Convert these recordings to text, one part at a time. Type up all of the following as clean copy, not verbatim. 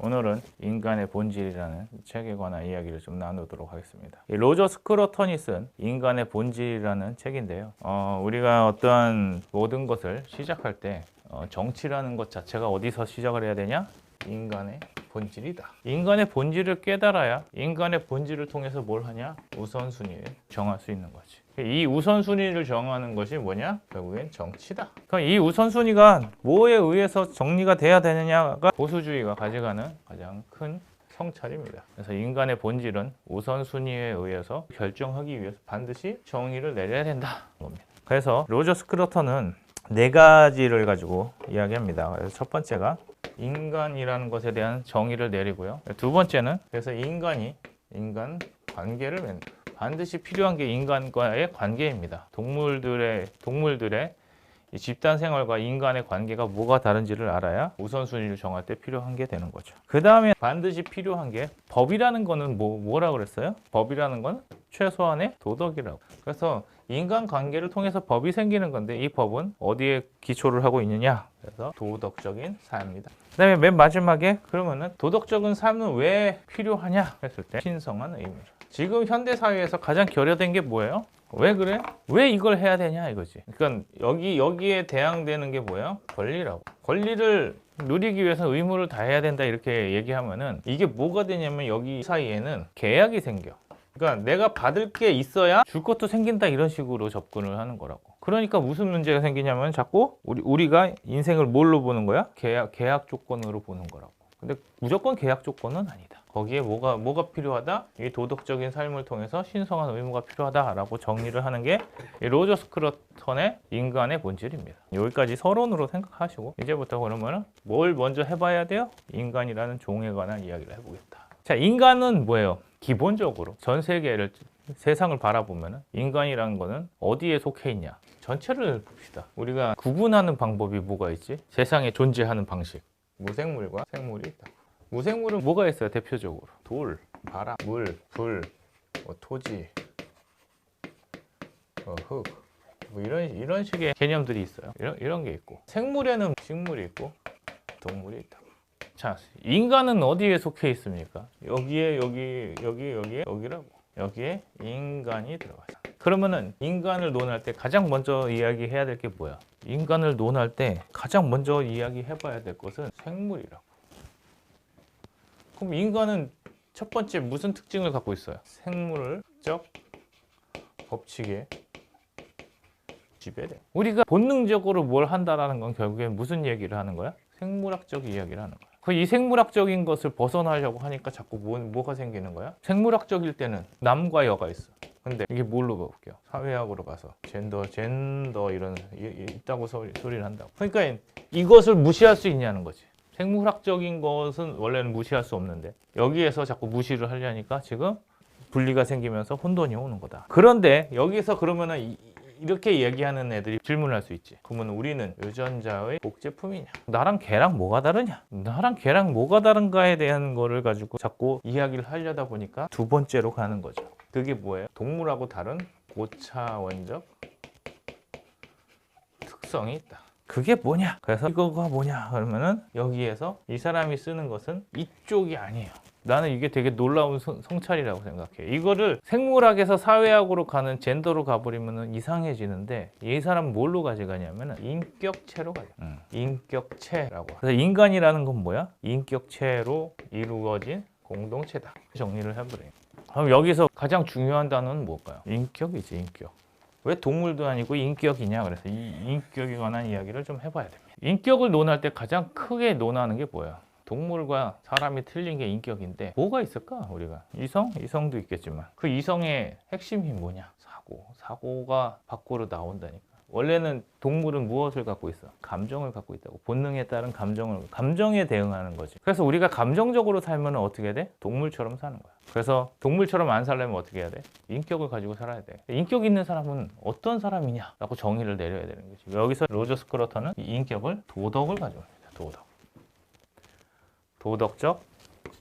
오늘은 인간의 본질이라는 책에 관한 이야기를 좀 나누도록 하겠습니다. 이 로저 스크로턴이 쓴 인간의 본질이라는 책인데요. 우리가 어떠한 모든 것을 시작할 때 정치라는 것 자체가 어디서 시작을 해야 되냐? 인간의 본질이다. 인간의 본질을 깨달아야 인간의 본질을 통해서 뭘 하냐? 우선순위를 정할 수 있는 거지. 이 우선순위를 정하는 것이 뭐냐? 결국엔 정치다. 그럼 이 우선순위가 뭐에 의해서 정리가 돼야 되느냐가 보수주의가 가져가는 가장 큰 성찰입니다. 그래서 인간의 본질은 우선순위에 의해서 결정하기 위해서 반드시 정의를 내려야 된다. 겁니다. 그래서 로저 스크로턴은 4가지를 가지고 이야기합니다. 그래서 첫 번째가 인간이라는 것에 대한 정의를 내리고요. 두 번째는 그래서 인간 관계를 맺는다. 반드시 필요한 게 인간과의 관계입니다. 동물들의 이 집단 생활과 인간의 관계가 뭐가 다른지를 알아야 우선순위를 정할 때 필요한 게 되는 거죠. 그 다음에 반드시 필요한 게 법이라는 거는 뭐라고 그랬어요? 법이라는 건 최소한의 도덕이라고. 그래서 인간 관계를 통해서 법이 생기는 건데 이 법은 어디에 기초를 하고 있느냐? 그래서 도덕적인 삶이다. 그 다음에 맨 마지막에 그러면은 도덕적인 삶은 왜 필요하냐? 했을 때 신성한 의미죠. 지금 현대 사회에서 가장 결여된 게 뭐예요? 왜 그래? 왜 이걸 해야 되냐 이거지. 그러니까 여기에 대항되는 게 뭐예요? 권리라고. 권리를 누리기 위해서 의무를 다해야 된다 이렇게 얘기하면은 이게 뭐가 되냐면 여기 사이에는 계약이 생겨. 그러니까 내가 받을 게 있어야 줄 것도 생긴다 이런 식으로 접근을 하는 거라고. 그러니까 무슨 문제가 생기냐면 자꾸 우리가 인생을 뭘로 보는 거야? 계약 조건으로 보는 거라고. 근데 무조건 계약 조건은 아니다. 거기에 뭐가 필요하다? 이 도덕적인 삶을 통해서 신성한 의무가 필요하다라고 정리를 하는 게 이 로저 스크로턴의 인간의 본질입니다. 여기까지 서론으로 생각하시고 이제부터 그러면 뭘 먼저 해봐야 돼요? 인간이라는 종에 관한 이야기를 해보겠다. 자, 인간은 뭐예요? 기본적으로 전 세상을 바라보면 인간이라는 거는 어디에 속해 있냐? 전체를 봅시다. 우리가 구분하는 방법이 뭐가 있지? 세상에 존재하는 방식. 무생물과 생물이 있다. 무생물은 뭐가 있어요? 대표적으로 돌, 바람, 물, 불, 토지, 흙, 이런 식의 개념들이 있어요. 이런 게 있고 생물에는 식물이 있고 동물이 있다. 자, 인간은 어디에 속해 있습니까? 여기라고. 여기에 인간이 들어가요. 그러면은 인간을 논할 때 가장 먼저 이야기해야 될 게 뭐야? 인간을 논할 때 가장 먼저 이야기해봐야 될 것은 생물이라고. 그럼 인간은 첫 번째 무슨 특징을 갖고 있어요? 생물적 법칙에 지배돼. 우리가 본능적으로 뭘 한다라는 건 결국엔 무슨 얘기를 하는 거야? 생물학적 이야기를 하는 거야. 이 생물학적인 것을 벗어나려고 하니까 자꾸 뭐가 생기는 거야? 생물학적일 때는 남과 여가 있어. 근데 이게 뭘로 볼게요? 사회학으로 가서 젠더 이런 있다고 소리를 한다고. 그러니까 이것을 무시할 수 있냐는 거지. 생물학적인 것은 원래는 무시할 수 없는데 여기에서 자꾸 무시를 하려니까 지금 분리가 생기면서 혼돈이 오는 거다. 그런데 여기서 그러면은 이렇게 얘기하는 애들이 질문할 수 있지. 그러면 우리는 유전자의 복제품이냐? 나랑 걔랑 뭐가 다르냐? 나랑 걔랑 뭐가 다른가에 대한 거를 가지고 자꾸 이야기를 하려다 보니까 두 번째로 가는 거죠. 그게 뭐예요? 동물하고 다른 고차원적 특성이 있다. 그게 뭐냐? 그래서 이거가 뭐냐? 그러면은 여기에서 이 사람이 쓰는 것은 이쪽이 아니에요. 나는 이게 되게 놀라운 성찰이라고 생각해. 이거를 생물학에서 사회학으로 가는 젠더로 가버리면 이상해지는데 이 사람은 뭘로 가져가냐면 인격체로 가져. 인격체라고. 그래서 인간이라는 건 뭐야? 인격체로 이루어진 공동체다. 정리를 해버려요. 그럼 여기서 가장 중요한 단어는 뭘까요? 인격이지, 인격. 왜 동물도 아니고 인격이냐? 그래서 이 인격에 관한 이야기를 좀 해봐야 됩니다. 인격을 논할 때 가장 크게 논하는 게 뭐야? 동물과 사람이 틀린 게 인격인데 뭐가 있을까? 우리가 이성도 있겠지만 그 이성의 핵심이 뭐냐? 사고가 밖으로 나온다니까. 원래는 동물은 무엇을 갖고 있어? 감정을 갖고 있다고. 본능에 따른 감정에 대응하는 거지. 그래서 우리가 감정적으로 살면 어떻게 돼? 동물처럼 사는 거야. 그래서 동물처럼 안 살려면 어떻게 해야 돼? 인격을 가지고 살아야 돼. 인격 있는 사람은 어떤 사람이냐? 라고 정의를 내려야 되는 거지. 여기서 로저 스크로턴은 이 인격을 도덕을 가져옵니다. 도덕적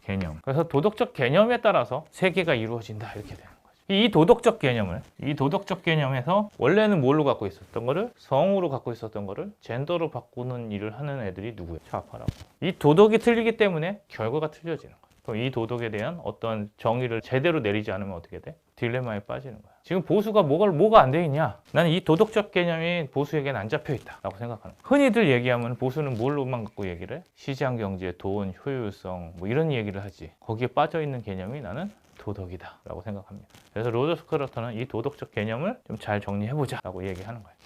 개념. 그래서 도덕적 개념에 따라서 세계가 이루어진다 이렇게 되는 거죠. 이 도덕적 개념을, 이 도덕적 개념에서 원래는 뭘로 갖고 있었던 거를 성으로 갖고 있었던 거를 젠더로 바꾸는 일을 하는 애들이 누구예요? 좌파라고. 이 도덕이 틀리기 때문에 결과가 틀려지는 거야. 그럼 이 도덕에 대한 어떤 정의를 제대로 내리지 않으면 어떻게 돼? 딜레마에 빠지는 거야. 지금 보수가 뭐가 안 돼 있냐? 나는 이 도덕적 개념이 보수에게는 안 잡혀 있다라고 생각하는 거야. 흔히들 얘기하면 보수는 뭘로만 갖고 얘기를 해? 시장 경제, 돈, 효율성 뭐 이런 얘기를 하지. 거기에 빠져 있는 개념이 나는 도덕이다 라고 생각합니다. 그래서 로저스 크로턴은 이 도덕적 개념을 좀 잘 정리해보자 라고 얘기하는 거예요.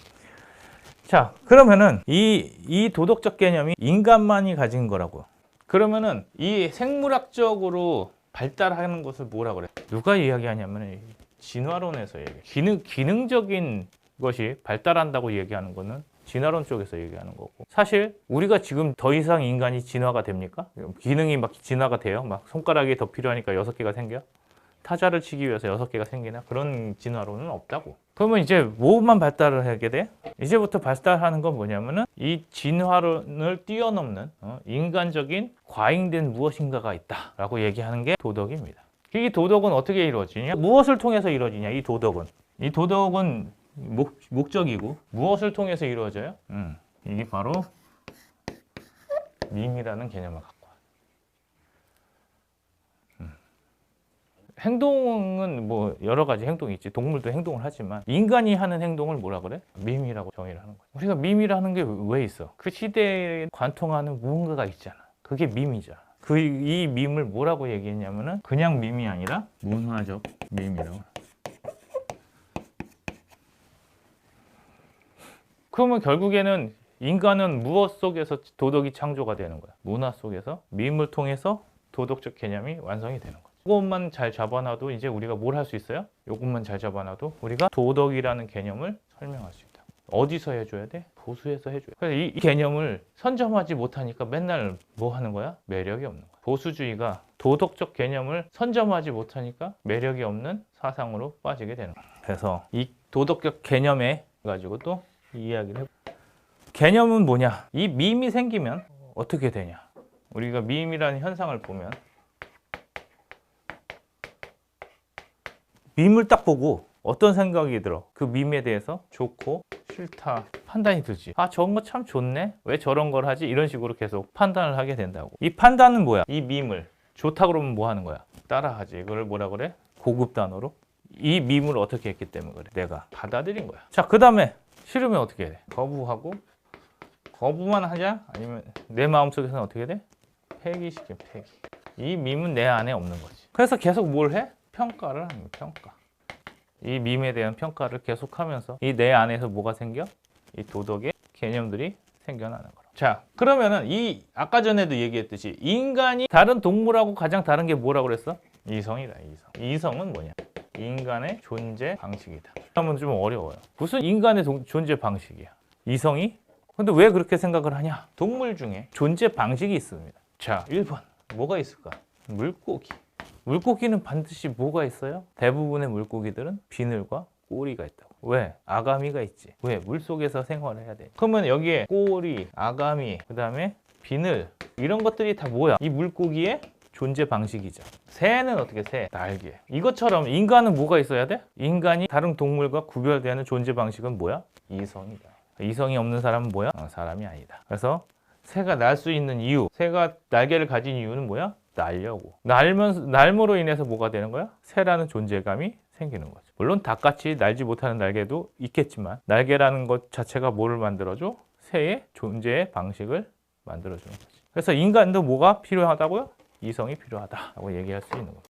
자, 그러면은 이 도덕적 개념이 인간만이 가진 거라고. 그러면은 이 생물학적으로 발달하는 것을 뭐라 그래? 누가 이야기하냐면 진화론에서 얘기해. 기능적인 것이 발달한다고 얘기하는 거는 진화론 쪽에서 얘기하는 거고, 사실 우리가 지금 더 이상 인간이 진화가 됩니까? 기능이 막 진화가 돼요? 막 손가락이 더 필요하니까 6개가 생겨? 타자를 치기 위해서 6개가 생기나? 그런 진화론은 없다고. 그러면 이제 뭐만 발달을 하게 돼? 이제부터 발달하는 건 뭐냐면은 이 진화론을 뛰어넘는 인간적인 과잉된 무엇인가가 있다라고 얘기하는 게 도덕입니다. 이 도덕은 어떻게 이루어지냐? 무엇을 통해서 이루어지냐? 이 도덕은 목적이고 무엇을 통해서 이루어져요? 이게 바로 밈이라는 개념을 갖고 와요. 행동은 뭐 여러 가지 행동이 있지. 동물도 행동을 하지만 인간이 하는 행동을 뭐라 그래? 밈이라고 정의를 하는 거예요. 우리가 밈이라는 게 왜 있어? 그 시대에 관통하는 무언가가 있잖아. 그게 밈이잖아. 이 밈을 뭐라고 얘기했냐면은 그냥 밈이 아니라 문화적 밈이라고. 그러면 결국에는 인간은 무엇 속에서 도덕이 창조가 되는 거야? 문화 속에서 밈을 통해서 도덕적 개념이 완성이 되는 거야. 이것만 잘 잡아놔도 이제 우리가 뭘 할 수 있어요? 이것만 잘 잡아놔도 우리가 도덕이라는 개념을 설명할 수 있다. 어디서 해줘야 돼? 보수에서 해줘야 돼. 그래서 이 개념을 선점하지 못하니까 맨날 뭐 하는 거야? 매력이 없는 거야. 보수주의가 도덕적 개념을 선점하지 못하니까 매력이 없는 사상으로 빠지게 되는 거야. 그래서 이 도덕적 개념에 가지고 또 이야기를 해볼게요. 개념은 뭐냐? 이 밈이 생기면 어떻게 되냐? 우리가 밈이라는 현상을 보면 밈을 딱 보고 어떤 생각이 들어? 그 밈에 대해서 좋고 싫다 판단이 들지. 아, 저런 거 참 좋네? 왜 저런 걸 하지? 이런 식으로 계속 판단을 하게 된다고. 이 판단은 뭐야? 이 밈을 좋다 그러면 뭐 하는 거야? 따라하지. 이걸 뭐라 그래? 고급 단어로. 이 밈을 어떻게 했기 때문에 그래? 내가 받아들인 거야. 자, 그 다음에 싫으면 어떻게 해? 거부하고. 거부만 하자? 아니면 내 마음속에서는 어떻게 돼? 폐기시켜, 폐기. 이 밈은 내 안에 없는 거지. 그래서 계속 뭘 해? 평가를 하는 거야, 평가. 이 밈에 대한 평가를 계속하면서 이 내 안에서 뭐가 생겨? 이 도덕의 개념들이 생겨나는 거라. 자, 그러면은 이 아까 전에도 얘기했듯이 인간이 다른 동물하고 가장 다른 게 뭐라고 그랬어? 이성이다, 이성. 이성은 뭐냐? 인간의 존재 방식이다. 하면 좀 어려워요. 무슨 인간의 존재 방식이야? 이성이? 근데 왜 그렇게 생각을 하냐? 동물 중에 존재 방식이 있습니다. 자, 1번. 뭐가 있을까? 물고기. 물고기는 반드시 뭐가 있어요? 대부분의 물고기들은 비늘과 꼬리가 있다고. 왜? 아가미가 있지. 왜? 물속에서 생활을 해야 돼. 그러면 여기에 꼬리, 아가미, 그 다음에 비늘 이런 것들이 다 뭐야? 이 물고기의 존재 방식이죠. 새는 어떻게 새? 날개. 이것처럼 인간은 뭐가 있어야 돼? 인간이 다른 동물과 구별되는 존재 방식은 뭐야? 이성이다. 이성이 없는 사람은 뭐야? 사람이 아니다. 그래서 새가 날 수 있는 이유, 새가 날개를 가진 이유는 뭐야? 날려고. 날므로 인해서 뭐가 되는 거야? 새라는 존재감이 생기는 거죠. 물론 닭같이 날지 못하는 날개도 있겠지만 날개라는 것 자체가 뭐를 만들어줘? 새의 존재의 방식을 만들어주는 거지. 그래서 인간도 뭐가 필요하다고요? 이성이 필요하다라고 얘기할 수 있는 겁니다.